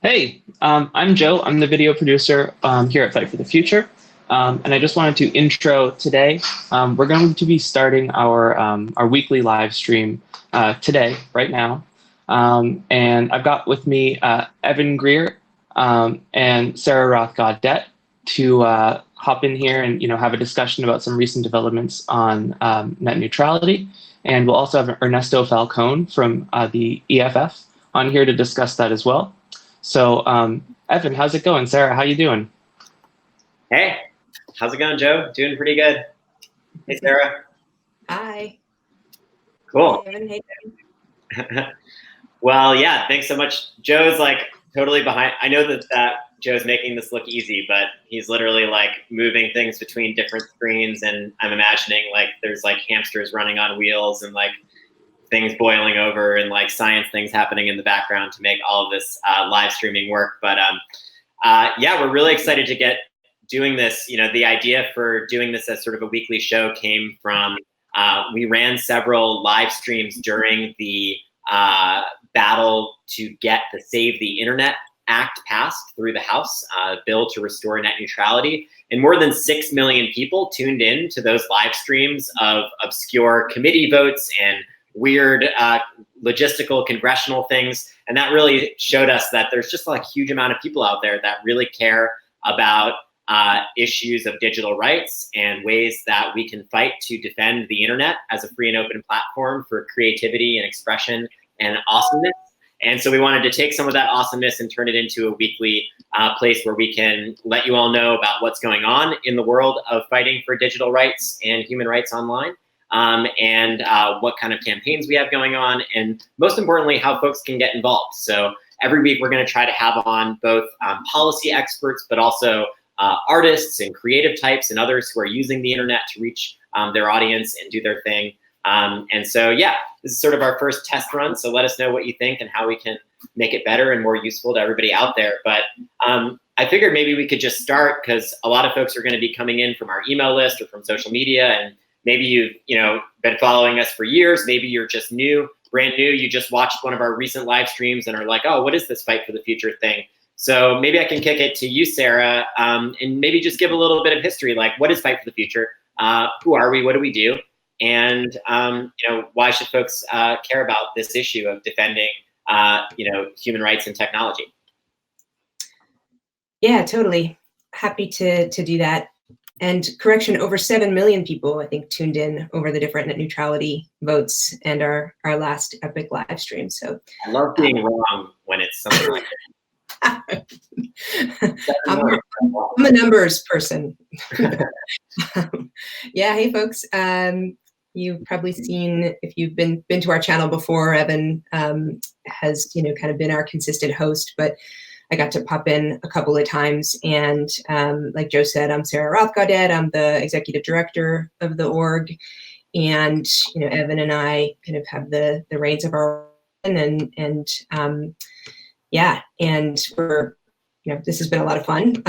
Hey, I'm Joe. I'm the video producer here at Fight for the Future. And I just wanted to intro today. We're going to be starting our weekly live stream today, right now. And I've got with me Evan Greer and Sarah Roth-Gaudet to hop in here and have a discussion about some recent developments on net neutrality. And we'll also have Ernesto Falcone from the EFF on here to discuss that as well. So, Evan, how's it going? Sarah, how you doing? Hey, how's it going, Joe? Doing pretty good. Hey, Sarah. Hi. Cool. Hey, Evan. Hey. Well, yeah, thanks so much. Joe's like totally behind. I know that Joe's making this look easy, but he's literally like moving things between different screens, and I'm imagining like there's like hamsters running on wheels and like things boiling over and like science things happening in the background to make all of this live streaming work. But yeah, we're really excited to get doing this. You know, the idea for doing this as sort of a weekly show came from, we ran several live streams during the battle to get the Save the Internet Act passed through the House, bill to restore net neutrality. And more than 6 million people tuned in to those live streams of obscure committee votes and weird logistical congressional things. And that really showed us that there's just like a huge amount of people out there that really care about issues of digital rights and ways that we can fight to defend the internet as a free and open platform for creativity and expression and awesomeness. And so we wanted to take some of that awesomeness and turn it into a weekly place where we can let you all know about what's going on in the world of fighting for digital rights and human rights online. And what kind of campaigns we have going on, and most importantly, how folks can get involved. So every week we're going to try to have on both policy experts, but also artists and creative types and others who are using the internet to reach their audience and do their thing. And so, yeah, this is sort of our first test run. So let us know what you think and how we can make it better and more useful to everybody out there. But I figured maybe we could just start, because a lot of folks are going to be coming in from our email list or from social media, and maybe you've been following us for years. Maybe you're just brand new. You just watched one of our recent live streams and are like, oh, what is this Fight for the Future thing? So maybe I can kick it to you, Sarah, and maybe just give a little bit of history, like what is Fight for the Future? Who are we? What do we do? And why should folks care about this issue of defending human rights and technology? Yeah, totally. Happy to do that. And correction, over 7 million people, I think, tuned in over the different net neutrality votes and our last epic live stream. So I love being wrong when it's something like that. I'm a numbers person. Yeah, hey folks. You've probably seen, if you've been to our channel before, Evan has kind of been our consistent host, but I got to pop in a couple of times. And like Joe said, I'm Sarah Roth-Gaudet. I'm the executive director of the org. And Evan and I kind of have the reins of our own, and yeah, and we're this has been a lot of fun,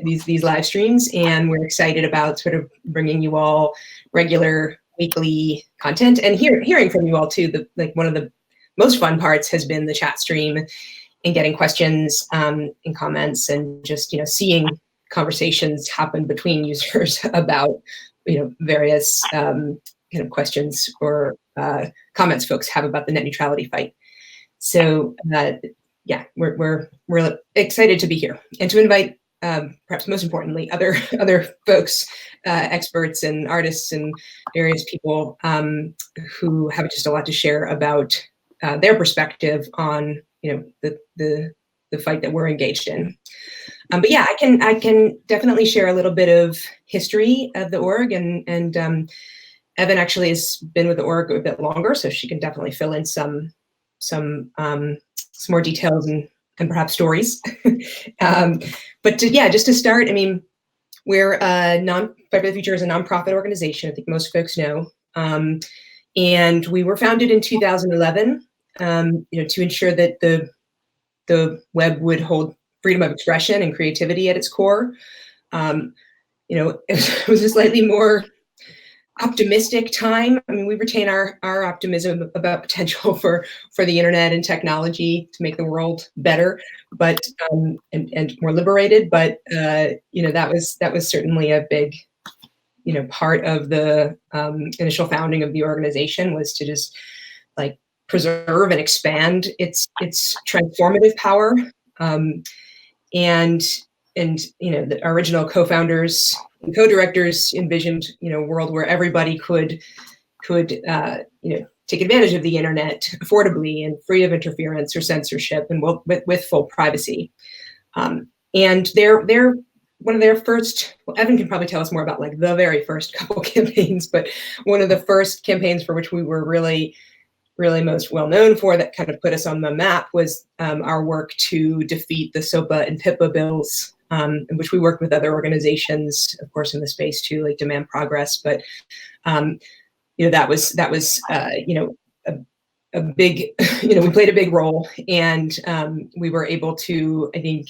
these live streams, and we're excited about sort of bringing you all regular weekly content and hearing from you all too. One of the most fun parts has been the chat stream and getting questions and comments, and just seeing conversations happen between users about various kind of questions or comments folks have about the net neutrality fight. So yeah, we're excited to be here and to invite, perhaps most importantly, other folks, experts and artists and various people who have just a lot to share about their perspective on the fight that we're engaged in. But yeah, I can definitely share a little bit of history of the org, and Evan actually has been with the org a bit longer, so she can definitely fill in some more details and perhaps stories. But just to start, I mean, we're Fight for the Future is a nonprofit organization, I think most folks know, and we were founded in 2011. To ensure that the web would hold freedom of expression and creativity at its core. It was a slightly more optimistic time. I mean, we retain our optimism about potential for the internet and technology to make the world better, but and more liberated. But that was certainly a big part of the initial founding of the organization, was to just like preserve and expand its transformative power. And the original co-founders and co-directors envisioned a world where everybody could take advantage of the internet affordably and free of interference or censorship, and with full privacy. And they're one of their first, well, Evan can probably tell us more about like the very first couple campaigns, but one of the first campaigns for which we were really most well known for, that kind of put us on the map, was our work to defeat the SOPA and PIPA bills, in which we worked with other organizations, of course, in the space too, like Demand Progress. But that was a big, we played a big role, and we were able to, I think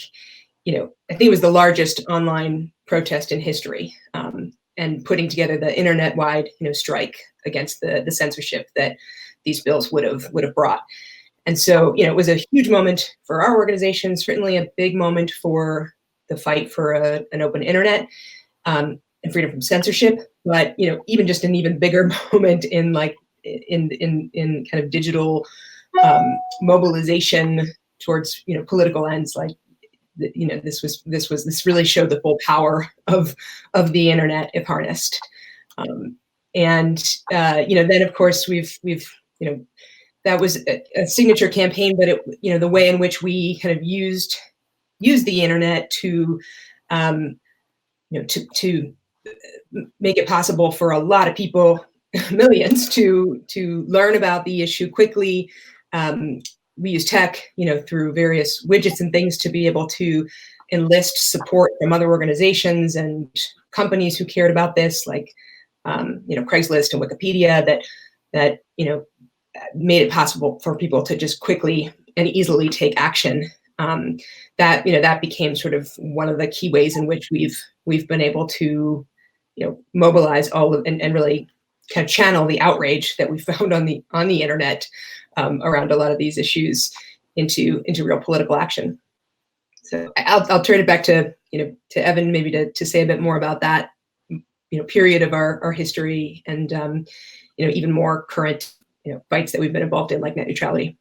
it was the largest online protest in history, and putting together the internet-wide strike against the censorship that these bills would have brought. And so it was a huge moment for our organization, certainly a big moment for the fight for an open internet and freedom from censorship. But even just an even bigger moment in in kind of digital mobilization towards political ends, like this really showed the full power of the internet if harnessed. Then of course we've that was a signature campaign, but the way in which we kind of used the internet to to make it possible for a lot of people, millions, to learn about the issue quickly. We use tech, through various widgets and things, to be able to enlist support from other organizations and companies who cared about this, like Craigslist and Wikipedia, that made it possible for people to just quickly and easily take action. That became sort of one of the key ways in which we've been able to mobilize all of and really kind of channel the outrage that we found on the internet around a lot of these issues into real political action. So I'll turn it back to Evan, maybe to say a bit more about that period of our history, and even more current fights that we've been involved in, like net neutrality.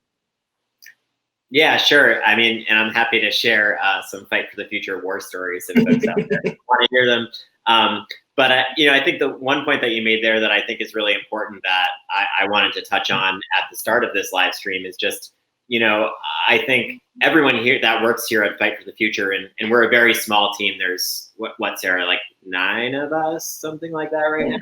Yeah, sure. I mean, and I'm happy to share some Fight for the Future war stories if folks out there want to hear them. But I think the one point that you made there that I think is really important, that I wanted to touch on at the start of this live stream, is just, I think everyone here that works here at Fight for the Future, and we're a very small team. There's what Sarah, like 9 of us, something like that right now.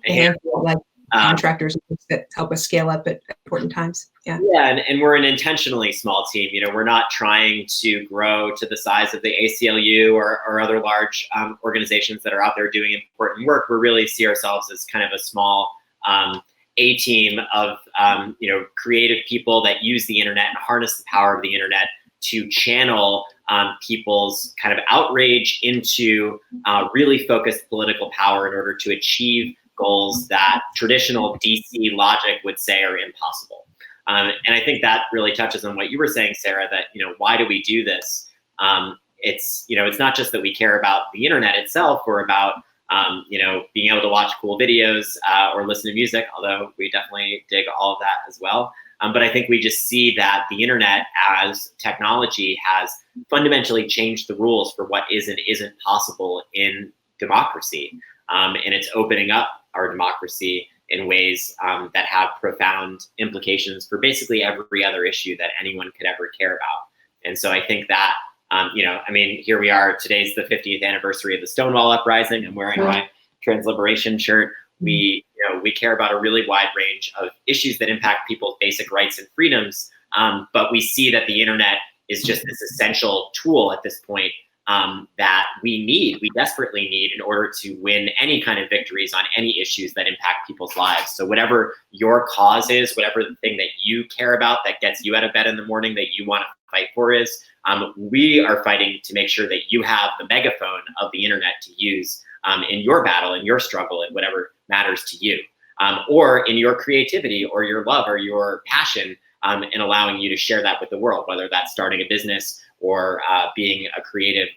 A handful of contractors that help us scale up at important times. Yeah, and we're an intentionally small team. We're not trying to grow to the size of the ACLU or other large organizations that are out there doing important work. We really see ourselves as kind of a small A team of creative people that use the internet and harness the power of the internet to channel people's kind of outrage into really focused political power in order to achieve goals that traditional DC logic would say are impossible. And I think that really touches on what you were saying, Sarah, that, why do we do this? It's not just that we care about the internet itself, or about, being able to watch cool videos or listen to music, although we definitely dig all of that as well. But I think we just see that the internet as technology has fundamentally changed the rules for what is and isn't possible in democracy. And it's opening up our democracy in ways that have profound implications for basically every other issue that anyone could ever care about. And so I think that, here we are, today's the 50th anniversary of the Stonewall Uprising. I'm wearing my Trans Liberation shirt. We care about a really wide range of issues that impact people's basic rights and freedoms. But we see that the internet is just this essential tool at this point that we desperately need in order to win any kind of victories on any issues that impact people's lives. So whatever your cause is, whatever the thing that you care about that gets you out of bed in the morning that you want to fight for is, we are fighting to make sure that you have the megaphone of the internet to use in your battle, in your struggle, in whatever matters to you, or in your creativity or your love or your passion, and allowing you to share that with the world, whether that's starting a business or being a creative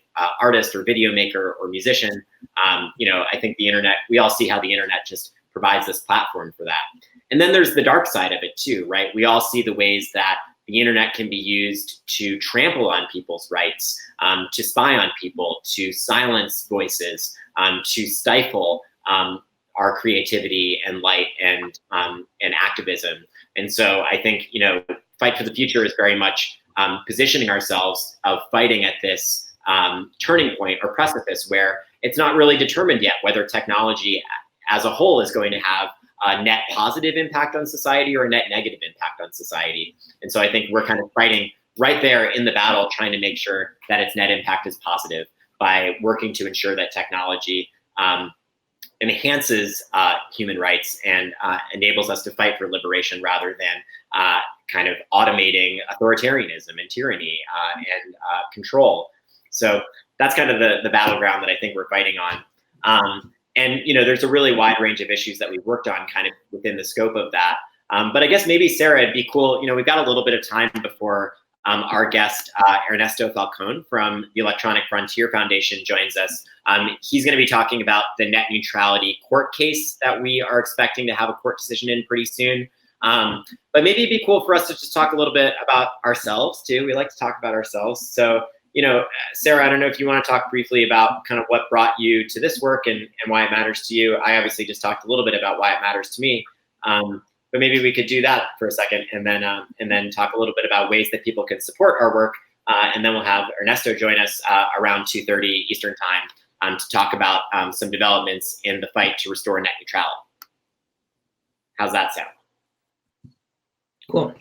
artist or video maker or musician. I think the internet, we all see how the internet just provides this platform for that. And then there's the dark side of it too, right? We all see the ways that the internet can be used to trample on people's rights, to spy on people, to silence voices, to stifle our creativity and light and activism. And so I think, Fight for the Future is very much positioning ourselves of fighting at this turning point or precipice where it's not really determined yet whether technology as a whole is going to have a net positive impact on society or a net negative impact on society. And so I think we're kind of fighting right there in the battle, trying to make sure that its net impact is positive by working to ensure that technology enhances human rights and enables us to fight for liberation rather than kind of automating authoritarianism and tyranny and control. So that's kind of the battleground that I think we're fighting on. And there's a really wide range of issues that we've worked on kind of within the scope of that. But I guess maybe, Sarah, it'd be cool, we've got a little bit of time before our guest, Ernesto Falcone from the Electronic Frontier Foundation joins us. He's going to be talking about the net neutrality court case that we are expecting to have a court decision in pretty soon. But maybe it'd be cool for us to just talk a little bit about ourselves too. We like to talk about ourselves. So, Sarah, I don't know if you want to talk briefly about kind of what brought you to this work and why it matters to you. I obviously just talked a little bit about why it matters to me. But maybe we could do that for a second and then talk a little bit about ways that people can support our work. And then we'll have Ernesto join us around 2:30 Eastern time to talk about some developments in the fight to restore net neutrality. How's that sound? Cool.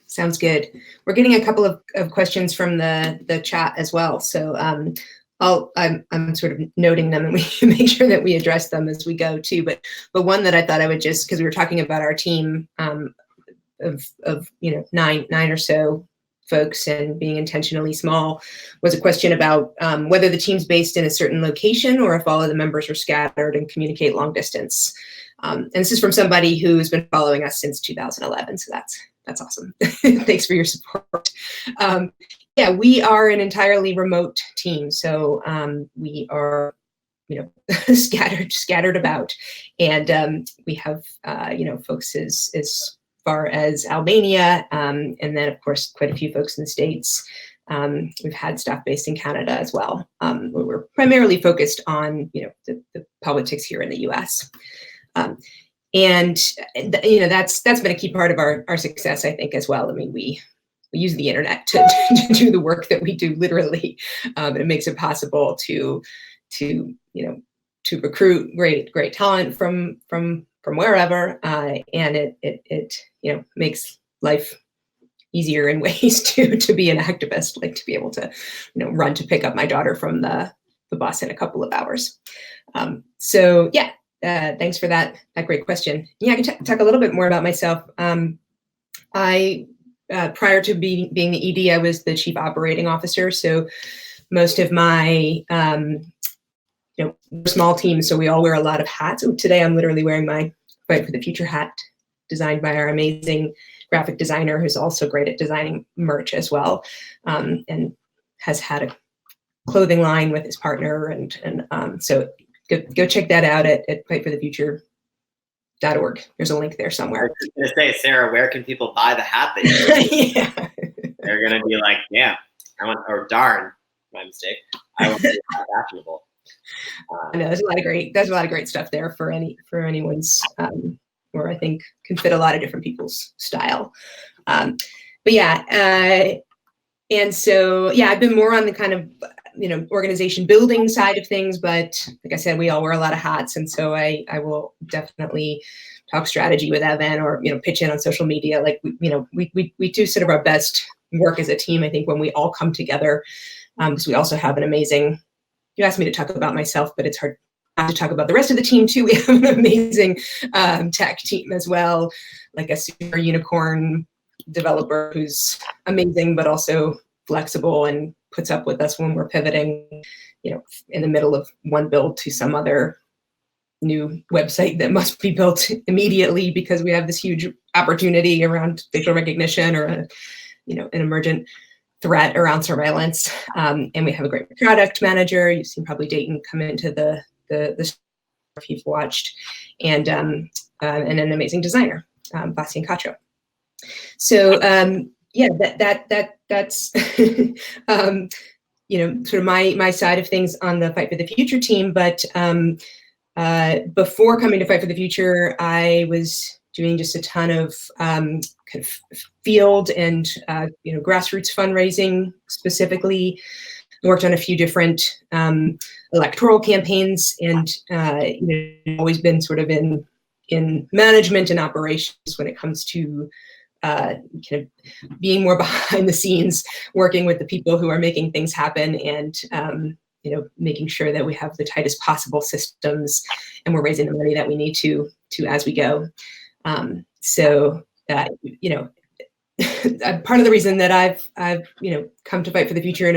Sounds good. We're getting a couple of questions from the chat as well. So I'm sort of noting them, and we can make sure that we address them as we go too. But one that I thought I would just, because we were talking about our team of nine or so folks and being intentionally small, was a question about whether the team's based in a certain location or if all of the members are scattered and communicate long distance. And this is from somebody who's been following us since 2011. So that's awesome. Thanks for your support. Yeah, we are an entirely remote team. So we are, scattered about. And we have, folks as far as Albania, and then, of course, quite a few folks in the States. We've had staff based in Canada as well. We're primarily focused on, the politics here in the US. And that's been a key part of our success, I think, as well. I mean, we use the internet to do the work that we do, literally, and it makes it possible to recruit great talent from wherever, and it makes life easier in ways to be an activist, like to be able to run to pick up my daughter from the bus in a couple of hours. So yeah. Thanks for that great question. Yeah, I can talk a little bit more about myself. I, prior to being the ED, I was the chief operating officer. So most of my, small teams, so we all wear a lot of hats. So today I'm literally wearing my Fight for the Future hat, designed by our amazing graphic designer, who's also great at designing merch as well, and has had a clothing line with his partner. And so go check that out at fightforthefuture.org. There's a link there somewhere. I was going to say, Sarah, where can people buy the hat that you're yeah. They're going to be like, yeah, darn, my mistake. I want to be fashionable. I know there's a lot of great stuff there for anyone's, or I think can fit a lot of different people's style. But yeah, and so, yeah, I've been more on the kind of, organization building side of things, but like I said, we all wear a lot of hats. And so I will definitely talk strategy with Evan or, pitch in on social media. Like, we do sort of our best work as a team, I think, when we all come together, because we also have an amazing, you asked me to talk about myself, but it's hard not to talk about the rest of the team too. We have an amazing tech team as well, like a super unicorn developer who's amazing, but also flexible and puts up with us when we're pivoting, in the middle of one build to some other new website that must be built immediately because we have this huge opportunity around facial recognition or an emergent threat around surveillance. And we have a great product manager. You've seen probably Dayton come into the if you've watched, and an amazing designer, Bastian Castro. So yeah, that's sort of my side of things on the Fight for the Future team. But before coming to Fight for the Future, I was doing just a ton of kind of field and grassroots fundraising specifically. I worked on a few different electoral campaigns, and always been sort of in management and operations when it comes to kind of being more behind the scenes, working with the people who are making things happen, and making sure that we have the tightest possible systems, and we're raising the money that we need to as we go. Part of the reason that I've come to Fight for the Future and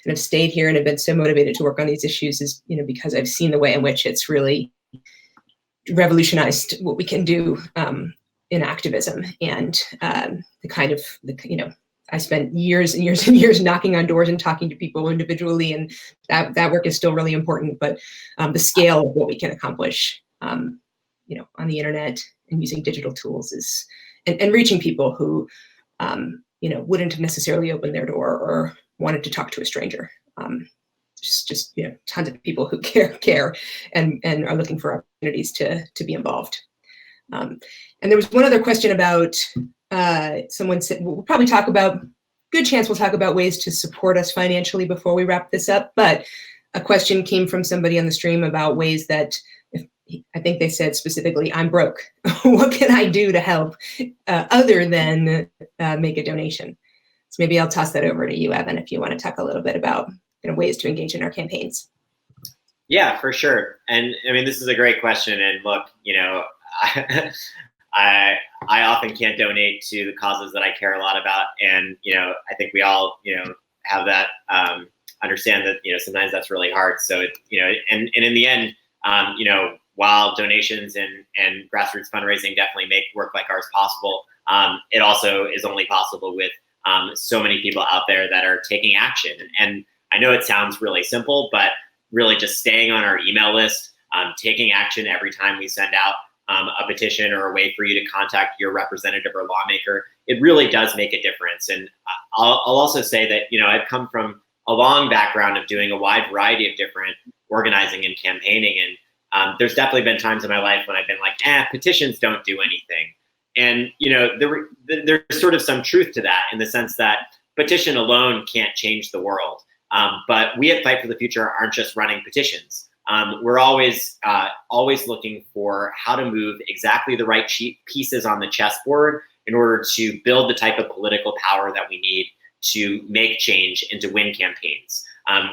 have stayed here and have been so motivated to work on these issues is because I've seen the way in which it's really revolutionized what we can do in activism, and I spent years and years and years knocking on doors and talking to people individually, and that work is still really important. But the scale of what we can accomplish, on the internet and using digital tools is, and reaching people who, wouldn't have necessarily opened their door or wanted to talk to a stranger. Just tons of people who care and are looking for opportunities to be involved. And there was one other question about someone said, we'll probably talk about, good chance we'll talk about ways to support us financially before we wrap this up. But a question came from somebody on the stream about ways that, I think they said specifically, I'm broke. What can I do to help other than make a donation? So maybe I'll toss that over to you, Evan, if you want to talk a little bit about ways to engage in our campaigns. Yeah, for sure. And I mean, this is a great question. And look, I often can't donate to the causes that I care a lot about. And, I think we all, have that, understand that, sometimes that's really hard. So, and in the end, while donations and grassroots fundraising definitely make work like ours possible, it also is only possible with so many people out there that are taking action. And I know it sounds really simple, but really just staying on our email list, taking action every time we send out a petition or a way for you to contact your representative or lawmaker, it really does make a difference. And I'll also say that, I've come from a long background of doing a wide variety of different organizing and campaigning. And there's definitely been times in my life when I've been like, petitions don't do anything. And, there's sort of some truth to that, in the sense that petition alone can't change the world. But we at Fight for the Future aren't just running petitions. We're always looking for how to move exactly the right pieces on the chessboard in order to build the type of political power that we need to make change and to win campaigns.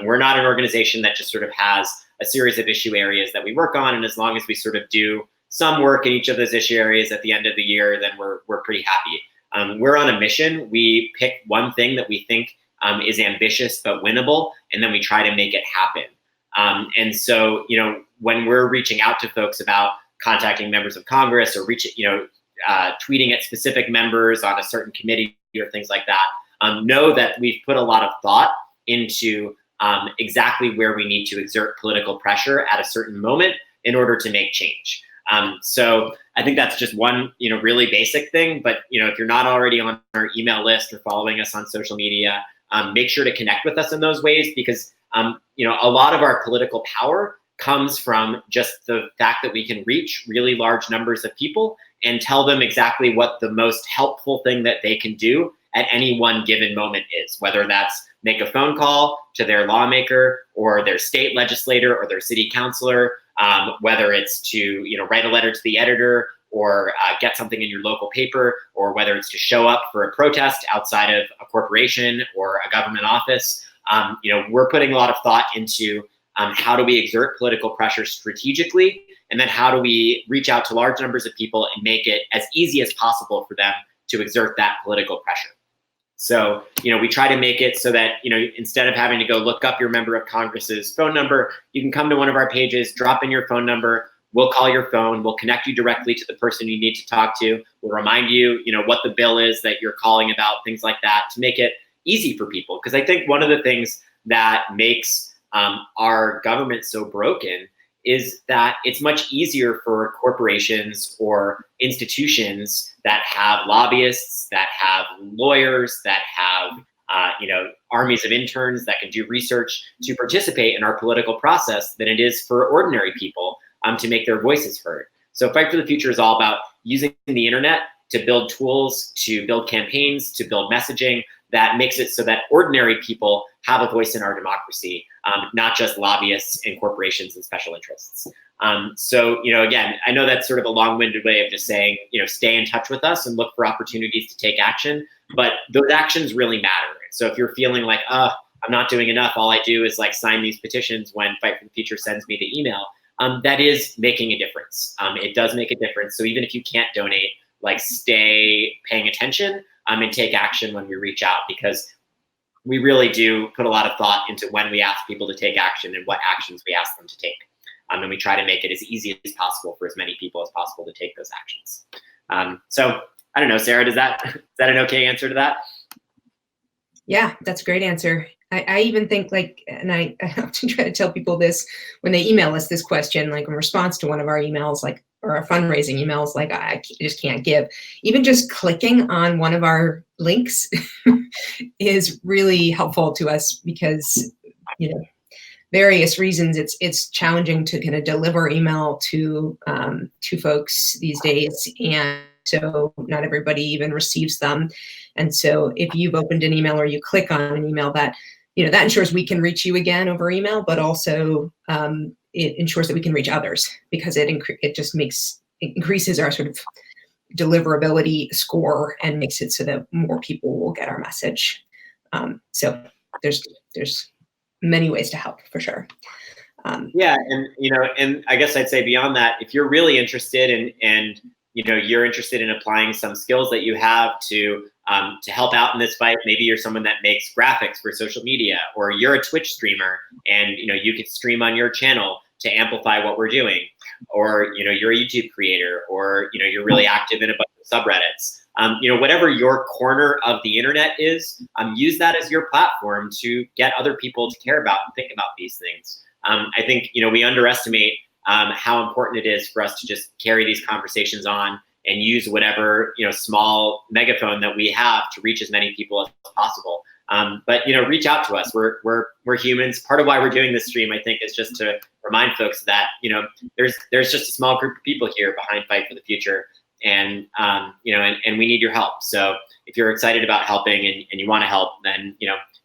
We're not an organization that just sort of has a series of issue areas that we work on, and as long as we sort of do some work in each of those issue areas at the end of the year, then we're pretty happy. We're on a mission. We pick one thing that we think is ambitious but winnable, and then we try to make it happen. And so, when we're reaching out to folks about contacting members of Congress or tweeting at specific members on a certain committee or things like that, know that we've put a lot of thought into exactly where we need to exert political pressure at a certain moment in order to make change. So I think that's just one, really basic thing. But, if you're not already on our email list or following us on social media, make sure to connect with us in those ways, because a lot of our political power comes from just the fact that we can reach really large numbers of people and tell them exactly what the most helpful thing that they can do at any one given moment is, whether that's make a phone call to their lawmaker or their state legislator or their city councilor, whether it's to write a letter to the editor or get something in your local paper, or whether it's to show up for a protest outside of a corporation or a government office. We're putting a lot of thought into how do we exert political pressure strategically, and then how do we reach out to large numbers of people and make it as easy as possible for them to exert that political pressure. So, we try to make it so that, instead of having to go look up your member of Congress's phone number, you can come to one of our pages, drop in your phone number, we'll call your phone, we'll connect you directly to the person you need to talk to, we'll remind you, what the bill is that you're calling about, things like that, to make it easy for people. Because I think one of the things that makes our government so broken is that it's much easier for corporations or institutions that have lobbyists, that have lawyers, that have armies of interns that can do research to participate in our political process than it is for ordinary people to make their voices heard. So Fight for the Future is all about using the internet to build tools, to build campaigns, to build messaging that makes it so that ordinary people have a voice in our democracy, not just lobbyists and corporations and special interests. So, again, I know that's sort of a long-winded way of just saying, stay in touch with us and look for opportunities to take action, but those actions really matter. So if you're feeling like, I'm not doing enough, all I do is like sign these petitions when Fight for the Future sends me the email, that is making a difference. It does make a difference. So even if you can't donate, like stay paying attention and take action when we reach out, because we really do put a lot of thought into when we ask people to take action and what actions we ask them to take. And we try to make it as easy as possible for as many people as possible to take those actions. So I don't know, Sarah, is that an okay answer to that? Yeah, that's a great answer. I even think and I often try to tell people this when they email us this question, like in response to one of our emails, or our fundraising emails, I just can't give. Even just clicking on one of our links is really helpful to us because, various reasons it's challenging to kind of deliver email to folks these days, and so not everybody even receives them. And so if you've opened an email or you click on an email, that that ensures we can reach you again over email, but also it ensures that we can reach others, because it increases our sort of deliverability score and makes it so that more people will get our message. So there's many ways to help, for sure. Yeah, and I guess I'd say beyond that, if you're really interested and you're interested in applying some skills that you have to help out in this fight, maybe you're someone that makes graphics for social media, or you're a Twitch streamer and you could stream on your channel to amplify what we're doing, or you're a YouTube creator, or you're really active in a bunch of subreddits. Whatever your corner of the internet is, use that as your platform to get other people to care about and think about these things. I think we underestimate how important it is for us to just carry these conversations on and use whatever small megaphone that we have to reach as many people as possible. But reach out to us. We're humans. Part of why we're doing this stream, I think, is just to remind folks that there's just a small group of people here behind Fight for the Future, and and we need your help. So if you're excited about helping and you want to help, then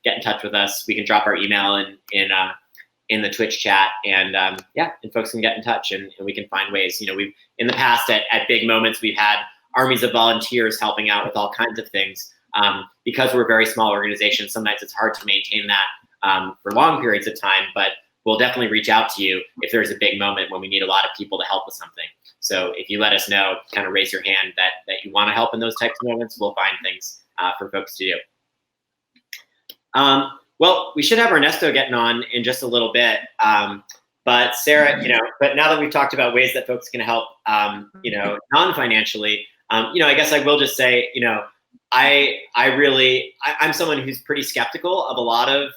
get in touch with us. We can drop our email in the Twitch chat, and and folks can get in touch, and we can find ways. We've in the past at big moments, we've had armies of volunteers helping out with all kinds of things. Because we're a very small organization, sometimes it's hard to maintain that for long periods of time, but we'll definitely reach out to you if there's a big moment when we need a lot of people to help with something. So if you let us know, kind of raise your hand that you want to help in those types of moments, we'll find things for folks to do. Well, we should have Ernesto getting on in just a little bit. But Sarah, but now that we've talked about ways that folks can help, non-financially, I guess I will just say, I'm someone who's pretty skeptical of a lot of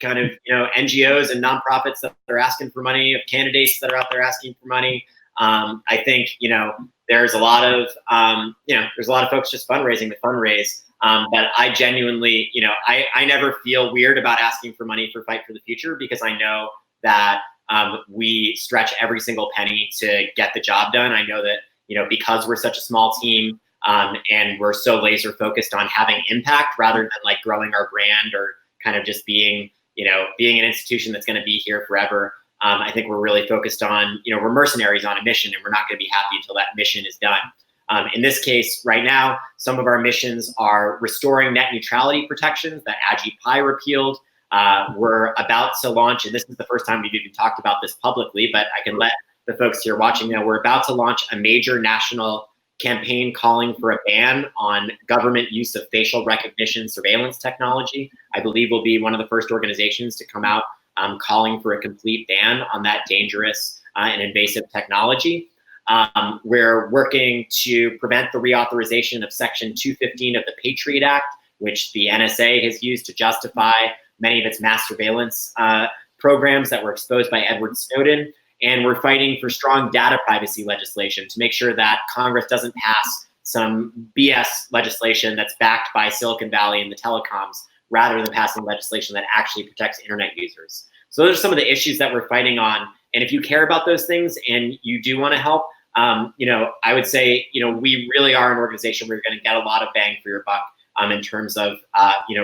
NGOs and nonprofits that are asking for money, of candidates that are out there asking for money. I think, there's a lot of, there's a lot of folks just fundraising to fundraise. But I genuinely, I never feel weird about asking for money for Fight for the Future, because I know that we stretch every single penny to get the job done. I know that, because we're such a small team, and we're so laser focused on having impact rather than like growing our brand or kind of just being an institution that's going to be here forever. I think we're really focused on, we're mercenaries on a mission, and we're not going to be happy until that mission is done. In this case, right now, some of our missions are restoring net neutrality protections that Ajit Pai repealed. We're about to launch, and this is the first time we've even talked about this publicly, but I can let the folks here watching know, we're about to launch a major national campaign calling for a ban on government use of facial recognition surveillance technology. I believe we'll be one of the first organizations to come out calling for a complete ban on that dangerous and invasive technology. We're working to prevent the reauthorization of Section 215 of the Patriot Act, which the NSA has used to justify many of its mass surveillance programs that were exposed by Edward Snowden. And we're fighting for strong data privacy legislation to make sure that Congress doesn't pass some BS legislation that's backed by Silicon Valley and the telecoms, rather than passing legislation that actually protects internet users. So those are some of the issues that we're fighting on. And if you care about those things and you do want to help, I would say, we really are an organization where you're going to get a lot of bang for your buck in terms of,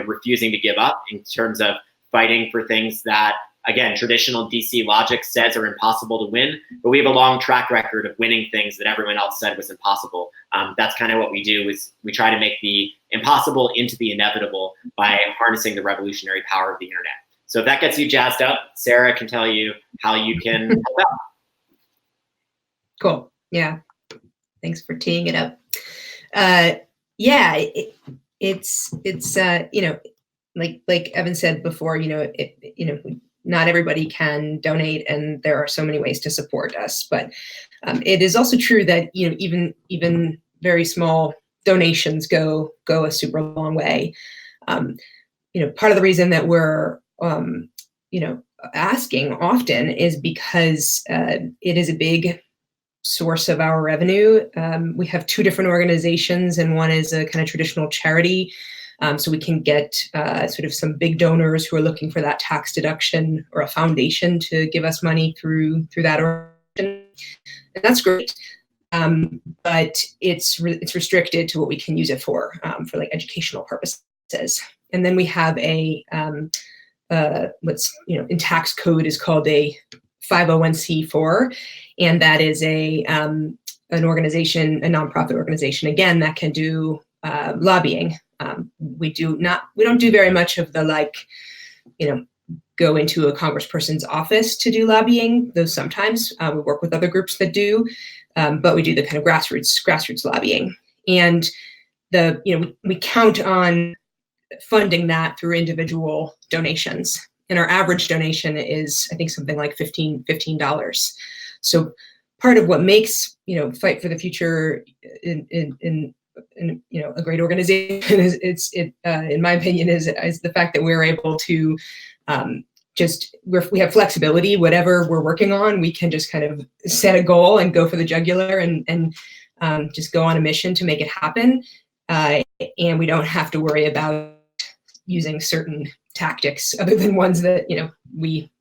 refusing to give up, in terms of fighting for things that, again, traditional DC logic says are impossible to win, but we have a long track record of winning things that everyone else said was impossible. That's kind of what we do, is we try to make the impossible into the inevitable by harnessing the revolutionary power of the internet. So if that gets you jazzed up, Sarah can tell you how you can help out. Cool. Yeah. Thanks for teeing it up. It's like Evan said before, not everybody can donate, and there are so many ways to support us. But it is also true that even very small donations go a super long way. Part of the reason that we're asking often is because it is a big source of our revenue. We have two different organizations, and one is a kind of traditional charity. So we can get sort of some big donors who are looking for that tax deduction, or a foundation to give us money through that organization. And that's great. But it's restricted to what we can use it for like educational purposes. And then we have a what's in tax code is called a 501c4, and that is an organization, a nonprofit organization, again, that can do lobbying. We don't do very much of the go into a congressperson's office to do lobbying, though sometimes we work with other groups that do, but we do the kind of grassroots lobbying. And we count on funding that through individual donations. And our average donation is, I think, something like $15. So part of what makes, Fight for the Future in a great organization is in my opinion, is the fact that we're able to we have flexibility. Whatever we're working on, we can just kind of set a goal and go for the jugular and just go on a mission to make it happen. And we don't have to worry about using certain tactics other than ones that we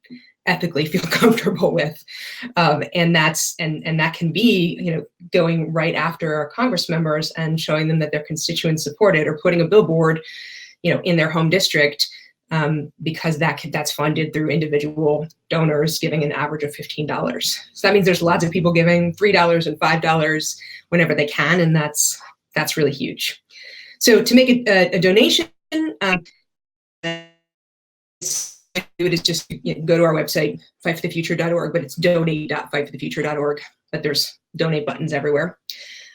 ethically feel comfortable with, and that can be going right after our Congress members and showing them that their constituents support it, or putting a billboard in their home district, because that's funded through individual donors giving an average of $15. So that means there's lots of people giving $3 and $5 whenever they can, and that's really huge. So to make a donation, it is just go to our website, fightforthefuture.org, but it's donate.fightforthefuture.org, but there's donate buttons everywhere.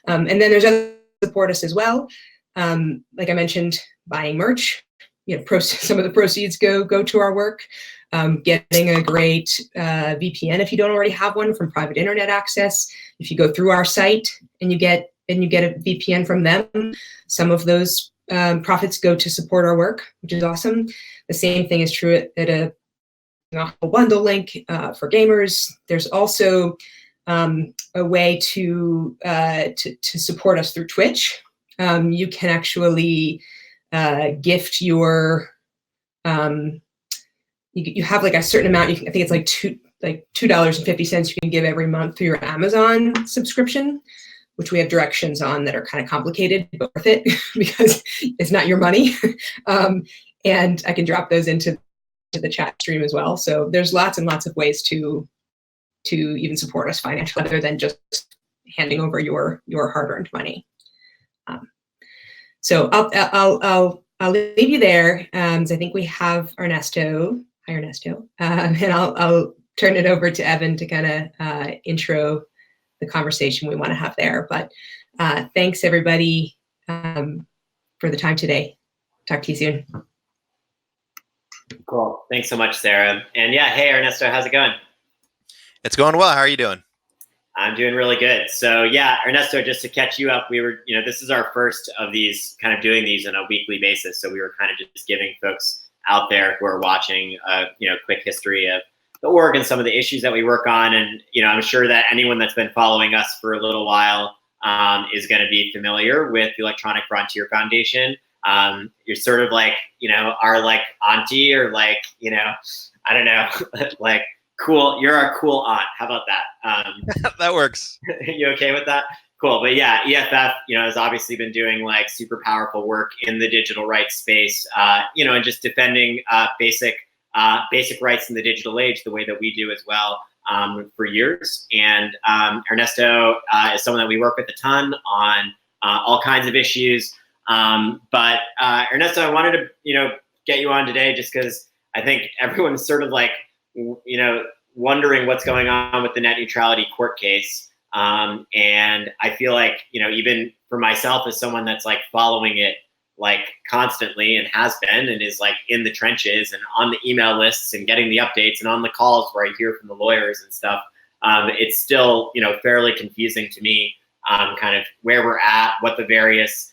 And then there's other support us as well. Like I mentioned, buying merch, some of the proceeds go to our work. Getting a great VPN if you don't already have one, from private internet access. If you go through our site and you get a VPN from them, some of those profits go to support our work, which is awesome. The same thing is true at a bundle link for gamers. There's also a way to support us through Twitch. You can actually gift your you have like a certain amount. I think it's like $2.50 you can give every month through your Amazon subscription, which we have directions on that are kind of complicated, but worth it because it's not your money. And I can drop those into the chat stream as well. So there's lots and lots of ways to even support us financially, other than just handing over your hard-earned money. So I'll leave you there. I think we have Ernesto. Hi, Ernesto. And I'll turn it over to Evan to kind of intro the conversation we want to have there. But Thanks, everybody, for the time today. Talk to you soon. Cool. Thanks so much, Sarah. And yeah, hey, Ernesto, how's it going? It's going well. How are you doing? I'm doing really good. So yeah, Ernesto, just to catch you up, we were, this is our first of these, kind of doing these on a weekly basis. So we were kind of just giving folks out there who are watching, quick history of the org and some of the issues that we work on. And, I'm sure that anyone that's been following us for a little while is going to be familiar with the Electronic Frontier Foundation. You're sort of like, our like auntie or like, I don't know, like cool. You're a cool aunt. How about that? That works. You okay with that? Cool. But yeah, EFF, has obviously been doing like super powerful work in the digital rights space, and just defending basic rights in the digital age the way that we do as well for years. And Ernesto is someone that we work with a ton on all kinds of issues. But Ernesto, I wanted to, get you on today just because I think everyone's sort of like, wondering what's going on with the net neutrality court case. And I feel like, even for myself as someone that's like following it like constantly and has been and is like in the trenches and on the email lists and getting the updates and on the calls where I hear from the lawyers and stuff, it's still, fairly confusing to me, kind of where we're at, what the various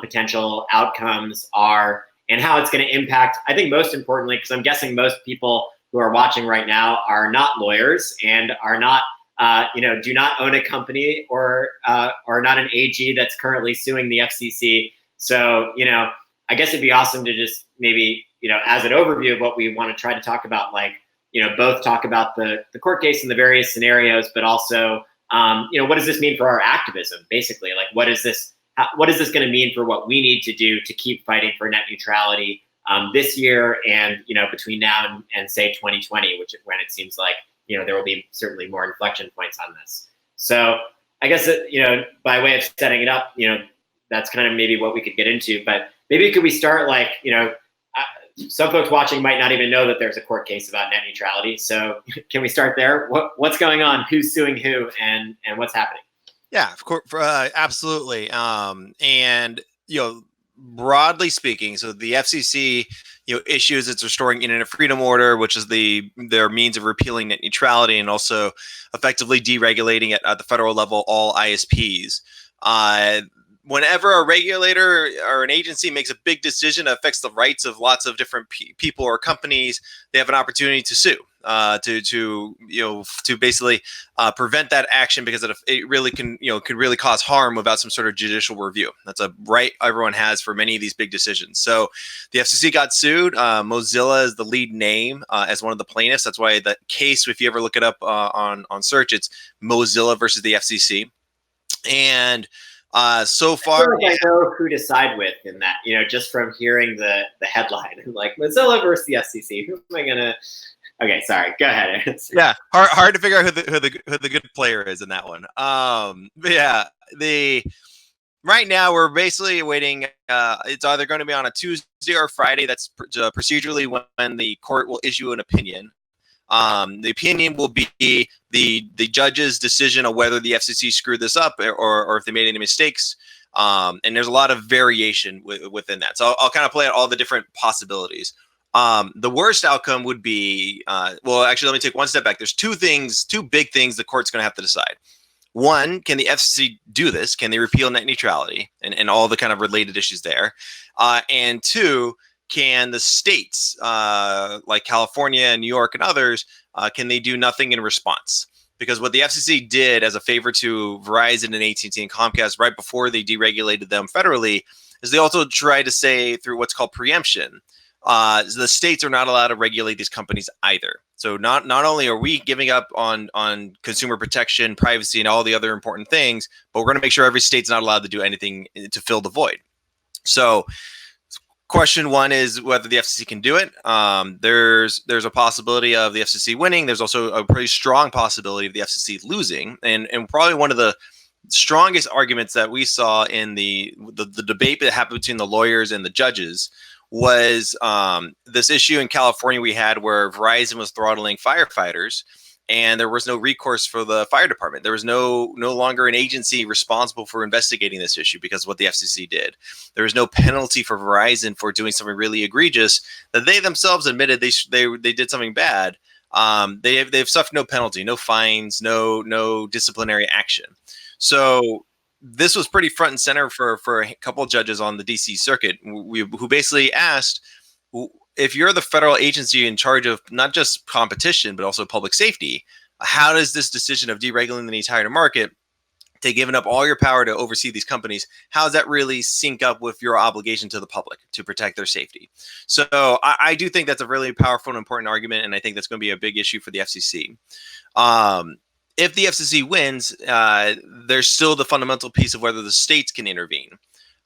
potential outcomes are, and how it's going to impact, I think most importantly, because I'm guessing most people who are watching right now are not lawyers and are not, do not own a company or are not an AG that's currently suing the FCC. So, I guess it'd be awesome to just maybe, as an overview of what we want to try to talk about, like, both talk about the court case and the various scenarios, but also, what does this mean for our activism? Basically, like, what is this going to mean for what we need to do to keep fighting for net neutrality this year and, between now and say 2020, which when it seems like, there will be certainly more inflection points on this. So I guess that, by way of setting it up, that's kind of maybe what we could get into, but maybe could we start like, some folks watching might not even know that there's a court case about net neutrality. So can we start there? What's going on? Who's suing who and what's happening? Yeah, of course, absolutely. And broadly speaking, so the FCC, issues its restoring internet freedom order, which is their means of repealing net neutrality and also effectively deregulating at the federal level all ISPs. Whenever a regulator or an agency makes a big decision that affects the rights of lots of different people or companies, they have an opportunity to sue, to basically prevent that action because it really could really cause harm without some sort of judicial review. That's a right everyone has for many of these big decisions. So the FCC got sued. Mozilla is the lead name as one of the plaintiffs. That's why the case, if you ever look it up on search, it's Mozilla versus the FCC. And so far, I know who to side with in that, just from hearing the headline, like Mozilla versus the FCC. Who am I gonna? Okay, sorry. Go ahead. Yeah, hard to figure out who the good player is in that one. But yeah, right now we're basically waiting. It's either going to be on a Tuesday or Friday. That's procedurally when the court will issue an opinion. The opinion will be the judge's decision on whether the FCC screwed this up or if they made any mistakes. And there's a lot of variation within that. So I'll kind of play out all the different possibilities. The worst outcome would be, well, actually, let me take one step back. There's two big things the court's going to have to decide. One, can the FCC do this? Can they repeal net neutrality and all the kind of related issues there? And two, can the states like California and New York and others, can they do nothing in response? Because what the FCC did as a favor to Verizon and AT&T and Comcast right before they deregulated them federally is they also tried to say through what's called preemption, the states are not allowed to regulate these companies either. So not only are we giving up on consumer protection, privacy, and all the other important things, but we're going to make sure every state's not allowed to do anything to fill the void. So question one is whether the FCC can do it. There's a possibility of the FCC winning. There's also a pretty strong possibility of the FCC losing. And probably one of the strongest arguments that we saw in the debate that happened between the lawyers and the judges was this issue in California we had where Verizon was throttling firefighters. and there was no recourse for the fire department. There was no longer an agency responsible for investigating this issue because of what the FCC did. There was no penalty for Verizon for doing something really egregious that they themselves admitted they did something bad. They've suffered no penalty, no fines, no disciplinary action. So this was pretty front and center for a couple of judges on the DC circuit who basically asked, if you're the federal agency in charge of not just competition, but also public safety, how does this decision of deregulating the entire market, to giving up all your power to oversee these companies, how does that really sync up with your obligation to the public to protect their safety? So I do think that's a really powerful and important argument, and I think that's going to be a big issue for the FCC. If the FCC wins, there's still the fundamental piece of whether the states can intervene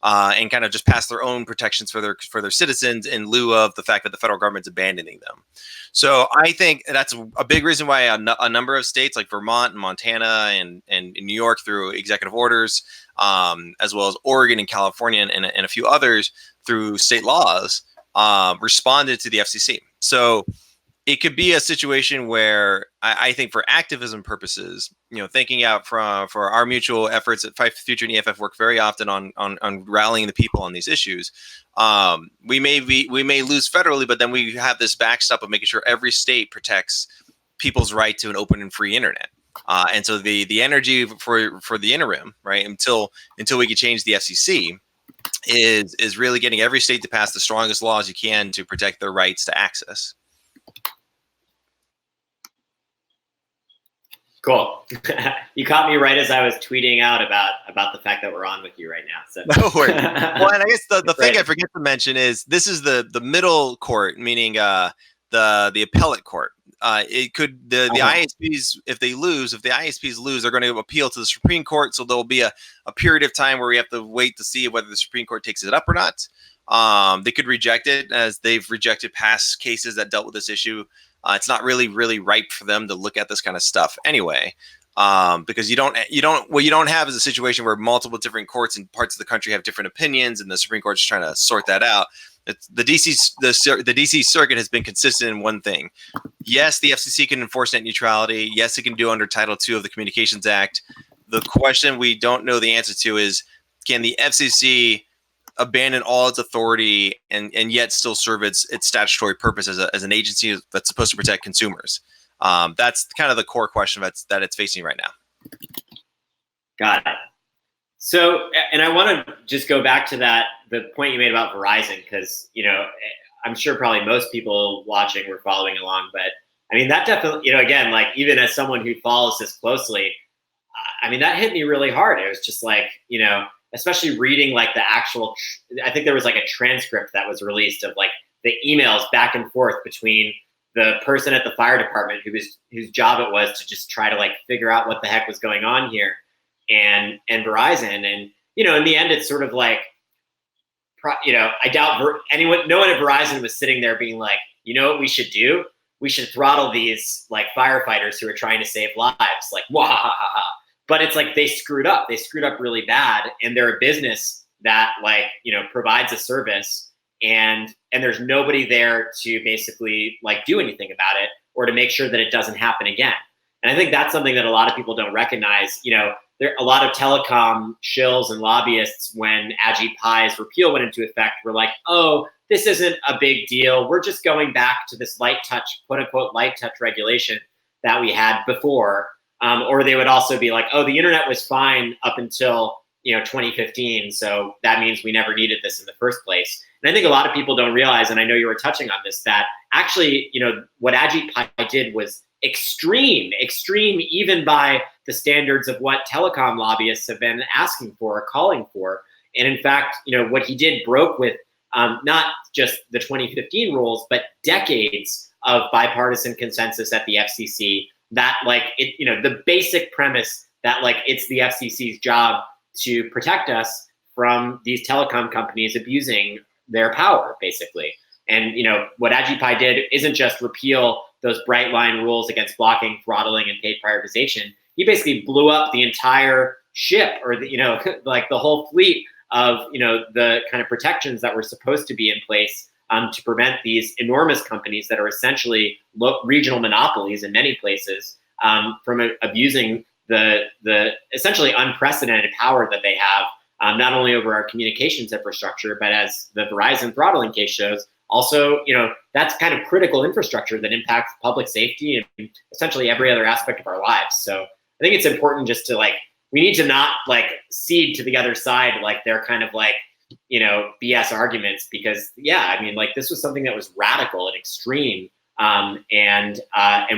and kind of just pass their own protections for their citizens in lieu of the fact that the federal government's abandoning them. So I think that's a big reason why a number of states like Vermont and Montana and New York through executive orders, as well as Oregon and California and a few others through state laws, responded to the FCC. So it could be a situation where I think for activism purposes, thinking out for our mutual efforts at Fight for the Future and EFF work very often on rallying the people on these issues. We may lose federally, but then we have this backstop of making sure every state protects people's right to an open and free internet. And so the energy for the interim, right, until we can change the FCC, is really getting every state to pass the strongest laws you can to protect their rights to access. Cool. You caught me right as I was tweeting out about the fact that we're on with you right now. So no worries. Well, and I guess the thing I forget to mention is this is the middle court, meaning the appellate court. It could the ISPs, if the ISPs lose, they're going to appeal to the Supreme Court. So there'll be a period of time where we have to wait to see whether the Supreme Court takes it up or not. They could reject it, as they've rejected past cases that dealt with this issue. It's not really ripe for them to look at this kind of stuff anyway, because you don't have is a situation where multiple different courts in parts of the country have different opinions, and the Supreme Court's trying to sort that out. The DC circuit has been consistent in one thing. Yes, the FCC can enforce net neutrality. Yes, it can do under Title II of the Communications Act. The question we don't know the answer to is, can the FCC abandon all its authority and yet still serve its statutory purpose as an agency that's supposed to protect consumers? That's kind of the core question that it's facing right now. Got it. So, and I want to just go back to the point you made about Verizon, because, I'm sure probably most people watching were following along, but I mean, that definitely, again, like even as someone who follows this closely, I mean, that hit me really hard. It was just like, especially reading like the actual, I think there was like a transcript that was released of like the emails back and forth between the person at the fire department whose job it was to just try to like figure out what the heck was going on here, and Verizon. And, in the end, it's sort of like, I doubt no one at Verizon was sitting there being like, what we should do? We should throttle these like firefighters who are trying to save lives. Like, wahahaha. But it's like they screwed up. They screwed up really bad, and they're a business that like provides a service, and there's nobody there to basically like do anything about it or to make sure that it doesn't happen again. And I think that's something that a lot of people don't recognize. There a lot of telecom shills and lobbyists, when Ajit Pai's repeal went into effect, were like, "Oh, this isn't a big deal. We're just going back to this light touch, quote unquote, light touch regulation that we had before." Or they would also be like, "Oh, the internet was fine up until 2015, so that means we never needed this in the first place." And I think a lot of people don't realize, and I know you were touching on this, that actually, what Ajit Pai did was extreme even by the standards of what telecom lobbyists have been asking for or calling for. And in fact, what he did broke with not just the 2015 rules, but decades of bipartisan consensus at the FCC. That like the basic premise that like it's the FCC's job to protect us from these telecom companies abusing their power, basically. And what Ajit Pai did isn't just repeal those bright line rules against blocking, throttling, and paid prioritization. He basically blew up the entire ship, or like the whole fleet of the kind of protections that were supposed to be in place to prevent these enormous companies that are essentially regional monopolies in many places from abusing the essentially unprecedented power that they have, not only over our communications infrastructure, but as the Verizon throttling case shows, also, that's kind of critical infrastructure that impacts public safety and essentially every other aspect of our lives. So I think it's important just to we need to not cede to the other side they're kind of BS arguments, because this was something that was radical and extreme, and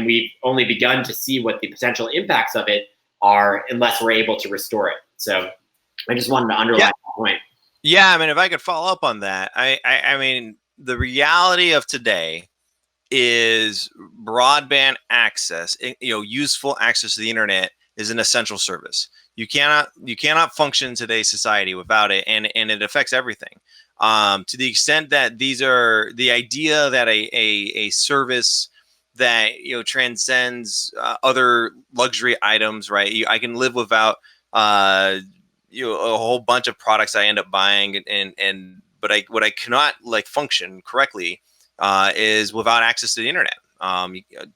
we've only begun to see what the potential impacts of it are unless we're able to restore it. So I just wanted to underline that point. Yeah, I mean, if I could follow up on that, I mean, the reality of today is broadband access, useful access to the internet is an essential service. You cannot function in today's society without it, and it affects everything. To the extent that these are the idea that a service that transcends other luxury items, right? I can live without a whole bunch of products I end up buying, but what I cannot function correctly is without access to the internet.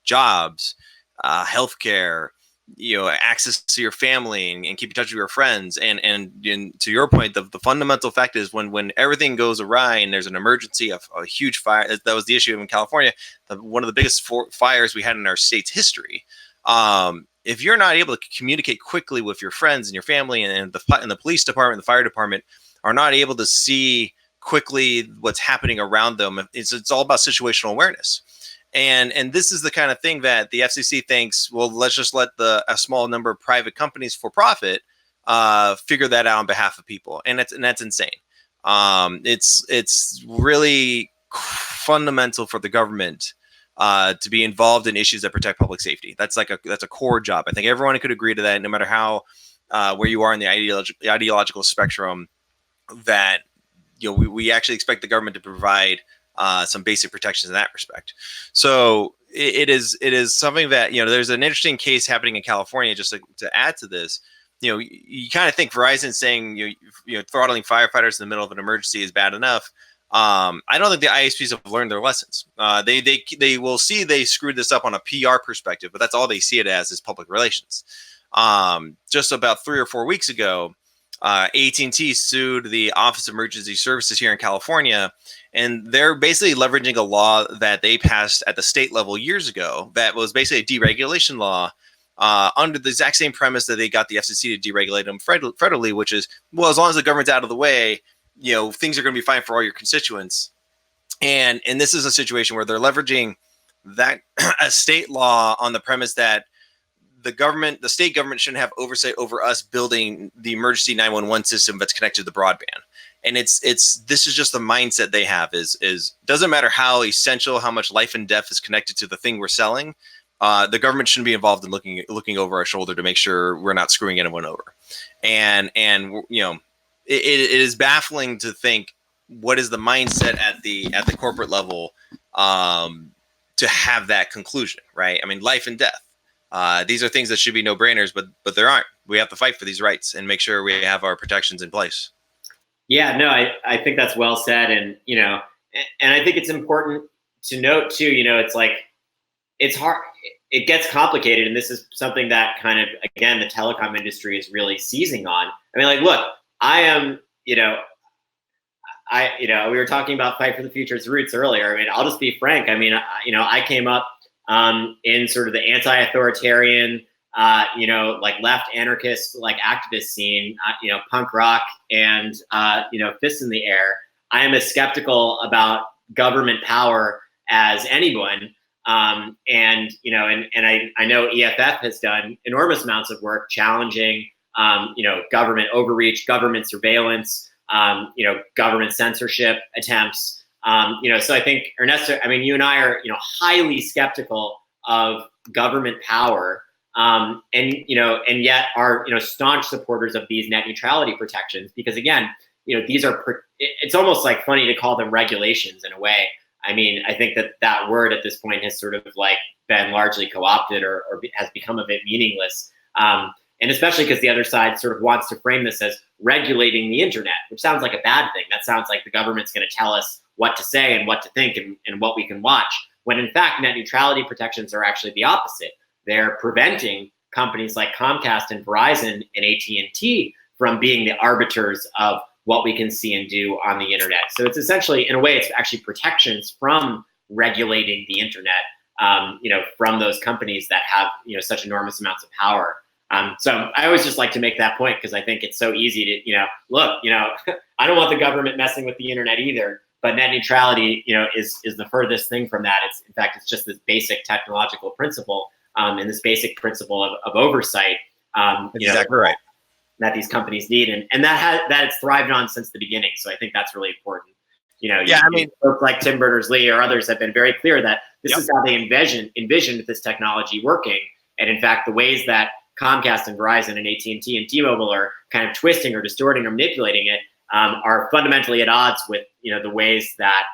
Jobs, healthcare, access to your family and keep in touch with your friends. And to your point, the fundamental fact is when everything goes awry and there's an emergency of a huge fire, that was the issue in California, one of the biggest fires we had in our state's history. If you're not able to communicate quickly with your friends and your family, and the police department, the fire department are not able to see quickly what's happening around them, it's all about situational awareness. And this is the kind of thing that the FCC thinks, well, let's just let a small number of private companies for profit figure that out on behalf of people, and that's insane. It's really fundamental for the government to be involved in issues that protect public safety. That's a core job. I think everyone could agree to that, no matter how where you are in the ideological spectrum. That we actually expect the government to provide some basic protections in that respect. So it is something that there's an interesting case happening in California. Just to add to this, you kind of think Verizon saying throttling firefighters in the middle of an emergency is bad enough. I don't think the ISPs have learned their lessons. They will see they screwed this up on a PR perspective, but that's all they see it as is public relations. Just about 3 or 4 weeks ago, AT&T sued the Office of Emergency Services here in California, and they're basically leveraging a law that they passed at the state level years ago that was basically a deregulation law under the exact same premise that they got the FCC to deregulate them federally, which is, well, as long as the government's out of the way, things are going to be fine for all your constituents. And this is a situation where they're leveraging that a state law on the premise that the state government shouldn't have oversight over us building the emergency 911 system that's connected to the broadband. And this is just the mindset they have is doesn't matter how essential, how much life and death is connected to the thing we're selling. The government shouldn't be involved in looking over our shoulder to make sure we're not screwing anyone over. And it is baffling to think what is the mindset at the corporate level to have that conclusion, right? I mean, life and death. These are things that should be no-brainers, but there aren't. We have to fight for these rights and make sure we have our protections in place. Yeah, no, I think that's well said, and and I think it's important to note too. It's hard. It gets complicated, and this is something that kind of, again, the telecom industry is really seizing on. I mean, look, I am, we were talking about Fight for the Future's roots earlier. I mean, I'll just be frank. I mean, I came up in sort of the anti-authoritarian, left anarchist, activist scene, punk rock and, fists in the air. I am as skeptical about government power as anyone. I know EFF has done enormous amounts of work challenging, government overreach, government surveillance, government censorship attempts. So I think, Ernesto, I mean, you and I are, highly skeptical of government power, and yet are, staunch supporters of these net neutrality protections, because again, these are, it's almost funny to call them regulations in a way. I mean, I think that word at this point has sort of been largely co-opted or has become a bit meaningless. And especially because the other side sort of wants to frame this as regulating the internet, which sounds like a bad thing. That sounds like the government's going to tell us what to say and what to think and what we can watch, when in fact net neutrality protections are actually the opposite. they're preventing companies like Comcast and Verizon and AT&T from being the arbiters of what we can see and do on the internet. So it's essentially, in a way, it's actually protections from regulating the internet, from those companies that have, such enormous amounts of power. So I always just like to make that point because I think it's so easy to, look, I don't want the government messing with the internet either, but net neutrality, is the furthest thing from that. It's, in fact, it's just this basic technological principle, and this basic principle of oversight, exactly right, that these companies need, and that it's thrived on since the beginning. So I think that's really important. Folks like Tim Berners-Lee or others have been very clear that this is how they envisioned this technology working. And in fact, the ways that Comcast and Verizon and AT&T and T-Mobile are kind of twisting or distorting or manipulating it are fundamentally at odds with the ways that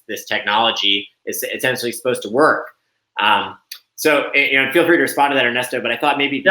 this technology is essentially supposed to work. So feel free to respond to that, Ernesto. But I thought maybe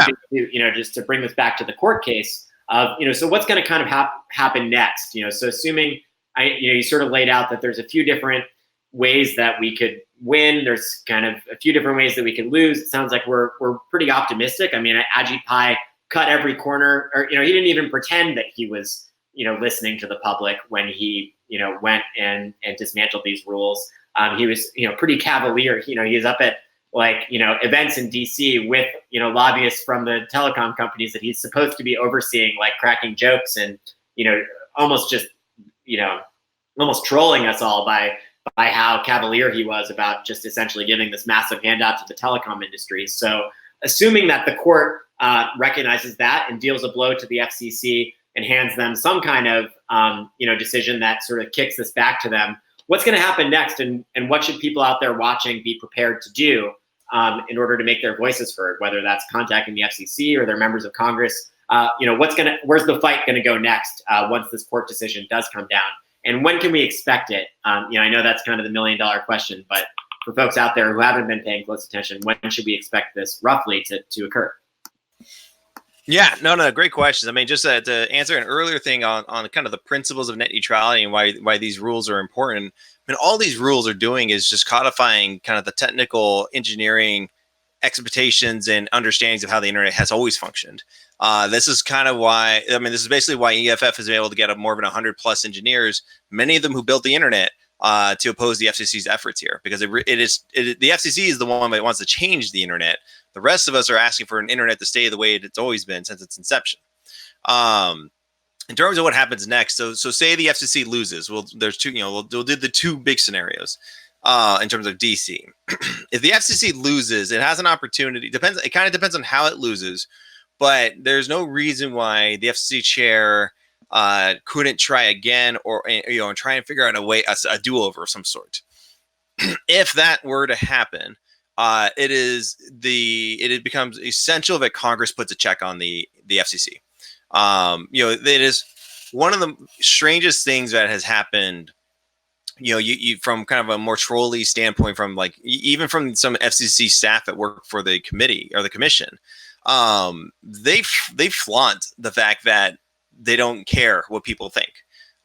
just to bring this back to the court case of so what's going to kind of happen next? So assuming you sort of laid out that there's a few different ways that we could win. There's kind of a few different ways that we could lose. It sounds like we're pretty optimistic. I mean, Ajit Pai cut every corner, or he didn't even pretend that he was listening to the public when he went and dismantled these rules. He was pretty cavalier. He was up at events in DC with lobbyists from the telecom companies that he's supposed to be overseeing, like cracking jokes and almost just almost trolling us all by how cavalier he was about just essentially giving this massive handout to the telecom industry. So assuming that the court recognizes that and deals a blow to the FCC and hands them some kind of decision that sort of kicks this back to them, what's going to happen next, and what should people out there watching be prepared to do in order to make their voices heard, whether that's contacting the FCC or their members of Congress? Where's the fight going to go next once this court decision does come down? And when can we expect it? I know that's kind of the $1 million question, but for folks out there who haven't been paying close attention, when should we expect this roughly to occur? Yeah, no, great questions. I mean, just to answer an earlier thing on kind of the principles of net neutrality and why these rules are important. I mean, all these rules are doing is just codifying kind of the technical engineering expectations and understandings of how the internet has always functioned. This is kind of why, this is basically why EFF has been able to get more than 100+ engineers, many of them who built the internet, to oppose the FCC's efforts here, because the FCC is the one that wants to change the internet. The rest of us are asking for an internet to stay the way it's always been since its inception. In terms of what happens next, so say the FCC loses. Well, there's two, we'll do the two big scenarios in terms of DC. If the FCC loses, it has an opportunity. It kind of depends on how it loses, but there's no reason why the FCC chair couldn't try again, or and try and figure out a do-over of some sort. If that were to happen, it becomes essential that Congress puts a check on the FCC. It is one of the strangest things that has happened. You from kind of a more trolley standpoint, from even from some FCC staff that work for the committee or the commission, they flaunt the fact that they don't care what people think.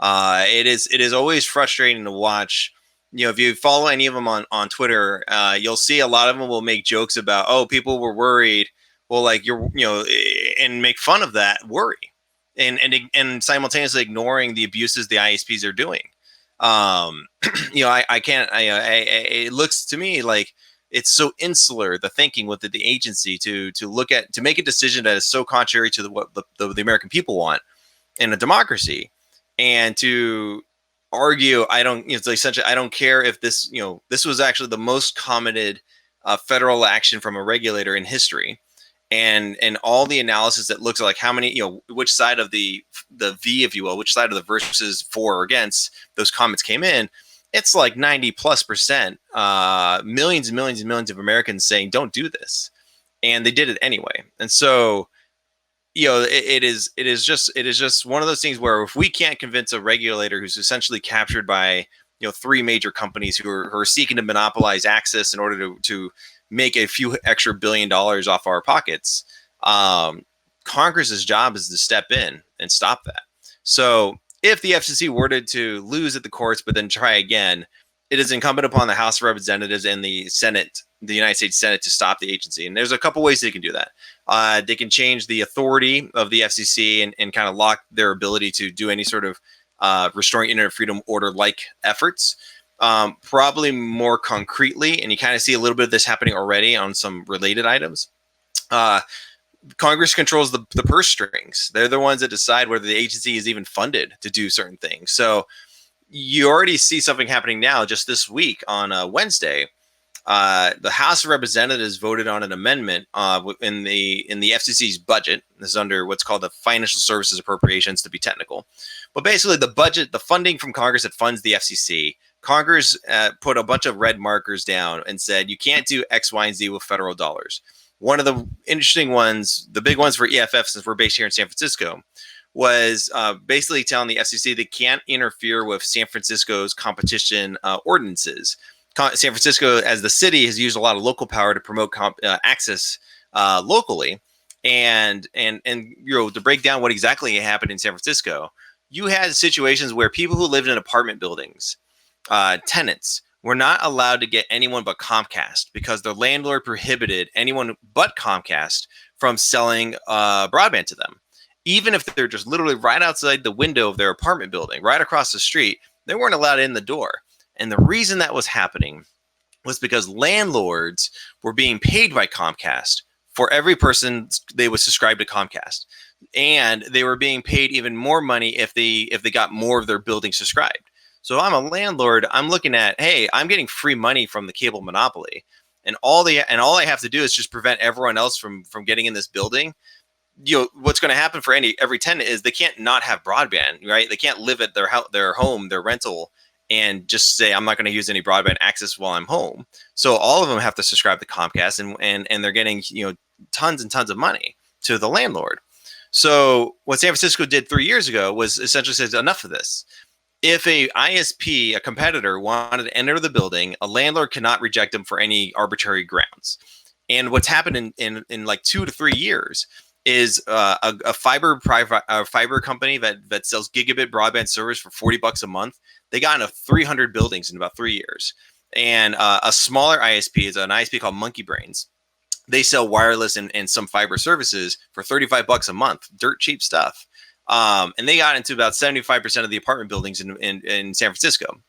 It is always frustrating to watch. If you follow any of them on Twitter, you'll see a lot of them will make jokes about, oh, people were worried. Well, and make fun of that worry, and simultaneously ignoring the abuses the ISPs are doing. I can't. It looks to me like it's so insular, the thinking with the agency to make a decision that is so contrary to what the American people want in a democracy, and to argue, essentially, I don't care if this, this was actually the most commented federal action from a regulator in history, and all the analysis that looks like how many, which side of the V, if you will, which side of the versus for or against those comments came in. It's like 90+%, millions and millions and millions of Americans saying don't do this, and they did it anyway. And so, it is just one of those things where if we can't convince a regulator who's essentially captured by three major companies who are seeking to monopolize access in order to make a few extra $1 billion off our pockets, Congress's job is to step in and stop that. So if the FCC were to lose at the courts but then try again, it is incumbent upon the House of Representatives and the Senate the United States Senate to stop the agency. And there's a couple ways they can do that. They can change the authority of the FCC and kind of lock their ability to do any sort of restoring internet freedom order-like efforts. Probably more concretely, and you kind of see a little bit of this happening already on some related items. Congress controls the purse strings. They're the ones that decide whether the agency is even funded to do certain things. So you already see something happening now. Just this week on Wednesday, the House of Representatives voted on an amendment in the FCC's budget. This is under what's called the Financial Services Appropriations, to be technical. But basically, the budget, the funding from Congress that funds the FCC, Congress put a bunch of red markers down and said you can't do X, Y, and Z with federal dollars. One of the interesting ones, the big ones for EFF, since we're based here in San Francisco, was basically telling the FCC they can't interfere with San Francisco's competition ordinances. San Francisco, as the city, has used a lot of local power to promote access locally, and to break down what exactly happened in San Francisco, you had situations where people who lived in apartment buildings, tenants, were not allowed to get anyone but Comcast because their landlord prohibited anyone but Comcast from selling broadband to them. Even if they're just literally right outside the window of their apartment building, right across the street, they weren't allowed in the door. And the reason that was happening was because landlords were being paid by Comcast for every person they would subscribe to Comcast. And they were being paid even more money if they got more of their building subscribed. So I'm a landlord. I'm looking at, hey, I'm getting free money from the cable monopoly, and all I have to do is just prevent everyone else from getting in this building. What's going to happen for every tenant is they can't not have broadband, right? They can't live at their home, their rental, and just say I'm not going to use any broadband access while I'm home. So all of them have to subscribe to Comcast, and they're getting tons and tons of money to the landlord. So what San Francisco did 3 years ago was essentially says enough of this. If a ISP, a competitor, wanted to enter the building, a landlord cannot reject them for any arbitrary grounds. And what's happened in like 2 to 3 years is a fiber company that sells gigabit broadband service for $40 a month. They got into 300 buildings in about 3 years. And a smaller ISP is an ISP called Monkey Brains. They sell wireless and some fiber services for $35 a month, dirt cheap stuff. And they got into about 75% of the apartment buildings in San Francisco.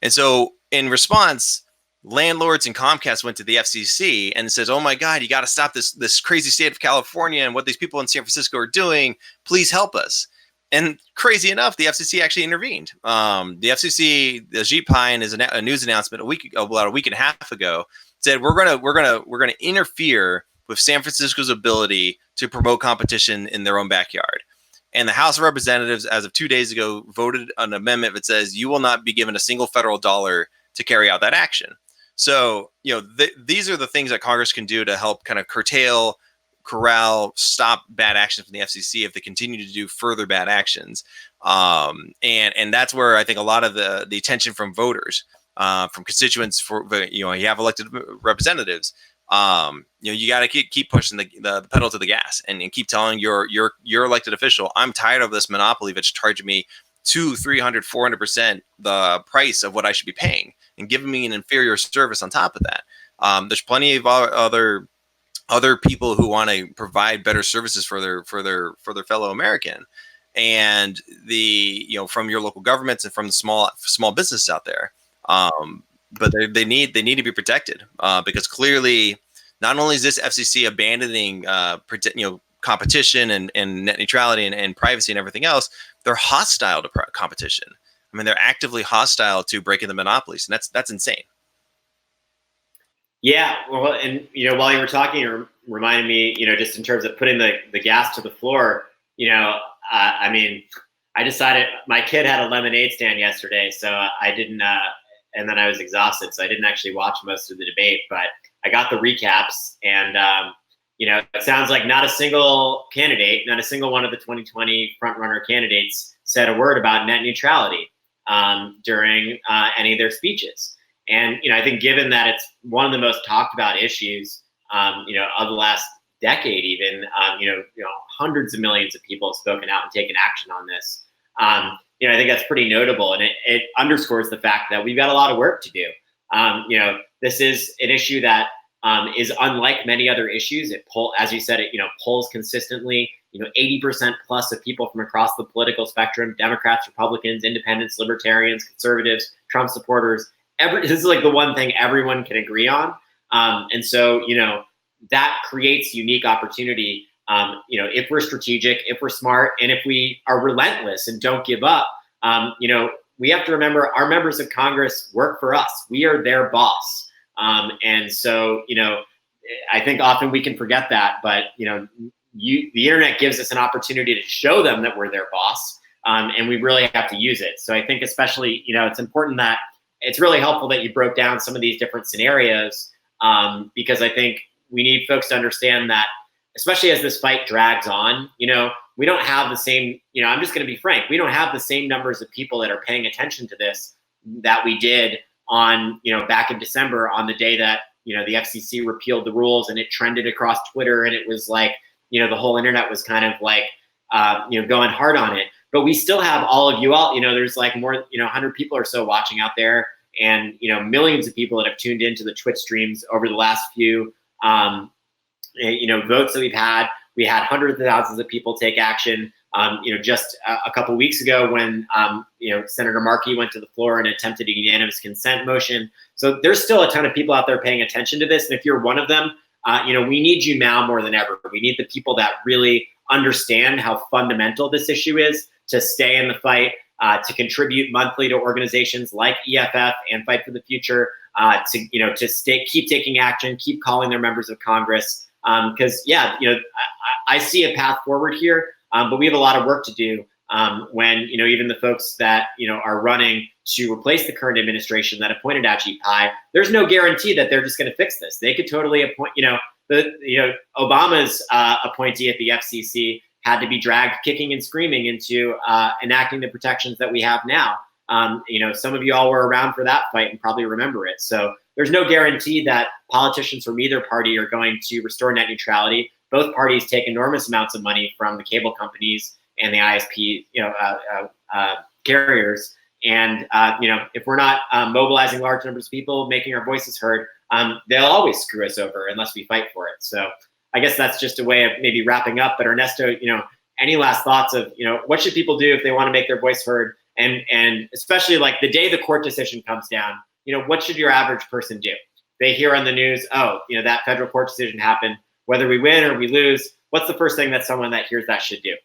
And so in response, landlords and Comcast went to the FCC and says, oh my God, you got to stop this crazy state of California and what these people in San Francisco are doing. Please help us. And crazy enough, the FCC actually intervened. The FCC, Ajit Pai, in a news announcement about a week and a half ago, said we're gonna interfere with San Francisco's ability to promote competition in their own backyard. And the House of Representatives, as of 2 days ago, voted an amendment that says you will not be given a single federal dollar to carry out that action. So, these are the things that Congress can do to help kind of curtail, corral, stop bad actions from the FCC if they continue to do further bad actions. And that's where I think a lot of the attention from voters, from constituents, you have elected representatives. You got to keep pushing the pedal to the gas and keep telling your elected official, I'm tired of this monopoly that's charging me 200, 300, 400% the price of what I should be paying and giving me an inferior service on top of that. There's plenty of other people who want to provide better services for their fellow American, and from your local governments and from the small business out there. But they need to be protected because clearly, not only is this FCC abandoning competition and net neutrality and privacy and everything else, they're hostile to competition. I mean, they're actively hostile to breaking the monopolies, and that's insane. Yeah, well, and while you were talking, it reminded me, just in terms of putting the gas to the floor. I mean, I decided my kid had a lemonade stand yesterday, so I didn't. And then I was exhausted, so I didn't actually watch most of the debate. But I got the recaps, and it sounds like not a single candidate, not a single one of the 2020 frontrunner candidates said a word about net neutrality during any of their speeches. And I think given that it's one of the most talked about issues, of the last decade, even, hundreds of millions of people have spoken out and taken action on this. I think that's pretty notable, and it underscores the fact that we've got a lot of work to do. This is an issue that is unlike many other issues. As you said, it polls consistently. 80% plus of people from across the political spectrum: Democrats, Republicans, Independents, Libertarians, Conservatives, Trump supporters. This is like the one thing everyone can agree on, and so that creates unique opportunity. If we're strategic, if we're smart, and if we are relentless and don't give up, we have to remember our members of Congress work for us. We are their boss. And so, I think often we can forget that, but, the internet gives us an opportunity to show them that we're their boss. And we really have to use it. So I think especially, it's important that it's really helpful that you broke down some of these different scenarios, because I think we need folks to understand that, especially as this fight drags on, we don't have the same, I'm just going to be frank, we don't have the same numbers of people that are paying attention to this that we did on, back in December, on the day that, the FCC repealed the rules and it trended across Twitter, and it was like, the whole internet was kind of like, going hard on it. But we still have all of you all, there's like more, 100 people or so watching out there, and, millions of people that have tuned into the Twitch streams over the last few, votes that we've had. We had hundreds of thousands of people take action. Just a couple of weeks ago when, Senator Markey went to the floor and attempted a unanimous consent motion. So there's still a ton of people out there paying attention to this. And if you're one of them, we need you now more than ever. We need the people that really understand how fundamental this issue is to stay in the fight, to contribute monthly to organizations like EFF and Fight for the Future, to keep taking action, keep calling their members of Congress. Because I see a path forward here, but we have a lot of work to do when even the folks that are running to replace the current administration that appointed Ajit Pai, there's no guarantee that they're just going to fix this. They could totally appoint, Obama's appointee at the FCC had to be dragged kicking and screaming into enacting the protections that we have now. Some of you all were around for that fight and probably remember it. So there's no guarantee that politicians from either party are going to restore net neutrality. Both parties take enormous amounts of money from the cable companies and the ISP, carriers. And, if we're not mobilizing large numbers of people, making our voices heard, they'll always screw us over unless we fight for it. So I guess that's just a way of maybe wrapping up. But Ernesto, any last thoughts of, what should people do if they want to make their voice heard? And especially like the day the court decision comes down, what should your average person do? They hear on the news, oh, that federal court decision happened, whether we win or we lose. What's the first thing that someone that hears that should do?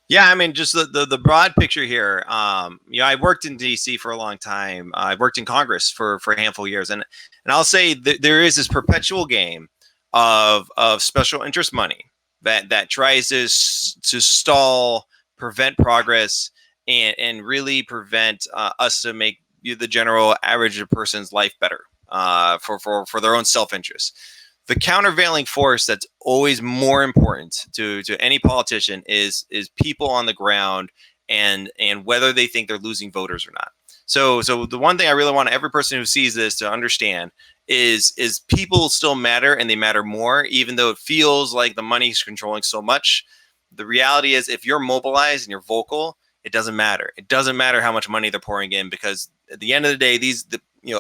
Yeah, I mean, just the broad picture here. I worked in DC for a long time. I worked in Congress for a handful of years, and I'll say that there is this perpetual game of special interest money that tries to stall, prevent progress, and really prevent us to make the general average person's life better for their own self-interest. The countervailing force that's always more important to any politician is people on the ground and whether they think they're losing voters or not. So the one thing I really want every person who sees this to understand is people still matter, and they matter more, even though it feels like the money's controlling so much. The reality is, if you're mobilized and you're vocal, it doesn't matter. It doesn't matter how much money they're pouring in, because at the end of the day,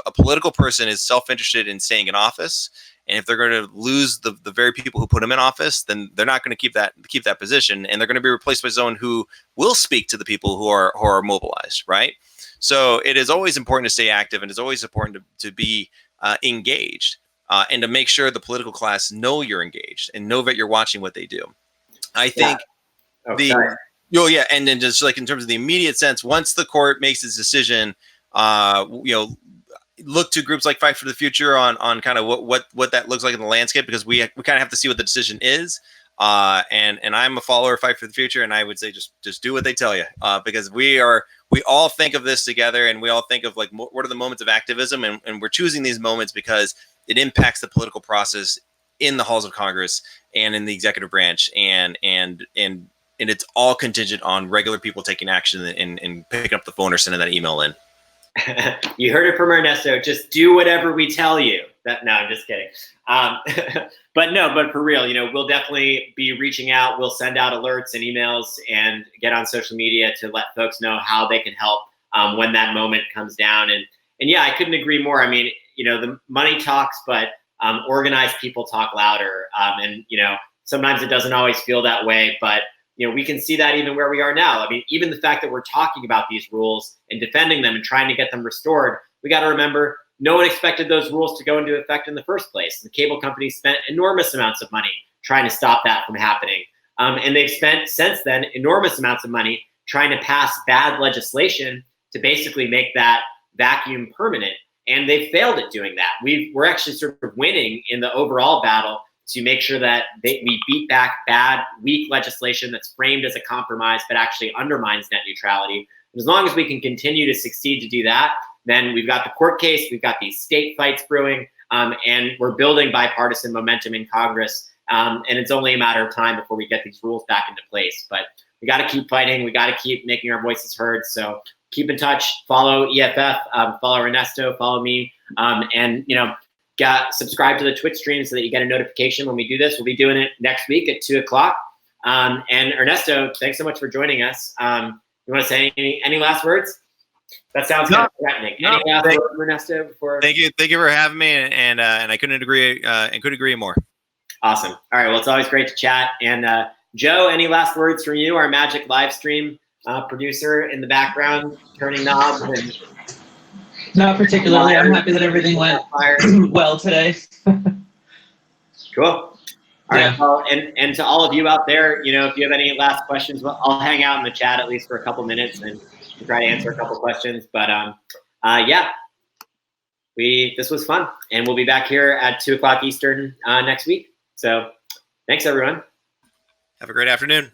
a political person is self-interested in staying in office. And if they're going to lose the very people who put them in office, then they're not going to keep that position, and they're going to be replaced by someone who will speak to the people who are mobilized, right? So it is always important to stay active, and it's always important to be engaged, and to make sure the political class know you're engaged and know that you're watching what they do. I think and then just like in terms of the immediate sense, once the court makes its decision, look to groups like Fight for the Future on kind of what that looks like in the landscape, because we kind of have to see what the decision is. And I'm a follower of Fight for the Future, and I would say just do what they tell you, because we all think of this together, and we all think of like what are the moments of activism, and we're choosing these moments because it impacts the political process in the halls of Congress and in the executive branch, and it's all contingent on regular people taking action and picking up the phone or sending that email in. You heard it from Ernesto. Just do whatever we tell you. No, I'm just kidding. But for real, we'll definitely be reaching out. We'll send out alerts and emails and get on social media to let folks know how they can help when that moment comes down. And yeah, I couldn't agree more. I mean, the money talks, but organized people talk louder. And, sometimes it doesn't always feel that way, but, we can see that even where we are now. I mean, even the fact that we're talking about these rules and defending them and trying to get them restored, we got to remember no one expected those rules to go into effect in the first place. The cable companies spent enormous amounts of money trying to stop that from happening. And they've spent since then enormous amounts of money trying to pass bad legislation to basically make that vacuum permanent. And they've failed at doing that. We're actually sort of winning in the overall battle to make sure that we beat back bad, weak legislation that's framed as a compromise but actually undermines net neutrality. And as long as we can continue to succeed to do that, then we've got the court case, we've got these state fights brewing, and we're building bipartisan momentum in Congress. And it's only a matter of time before we get these rules back into place. But we got to keep fighting. We got to keep making our voices heard. So keep in touch. Follow EFF. Follow Ernesto. Follow me. And subscribe to the Twitch stream so that you get a notification when we do this. We'll be doing it next week at 2:00. And Ernesto, thanks so much for joining us. You want to say any last words? That sounds kind of threatening. Any last words, Ernesto? Before? Thank you for having me, and I couldn't agree more. Awesome. All right. Well, it's always great to chat. And Joe, any last words from you, our magic live stream producer in the background, turning knobs? And not particularly. I'm happy that everything went well today. Cool. All right. Well, and to all of you out there, if you have any last questions, I'll hang out in the chat at least for a couple minutes and try to answer a couple questions. But this was fun, and we'll be back here at 2:00 Eastern next week. So thanks, everyone. Have a great afternoon.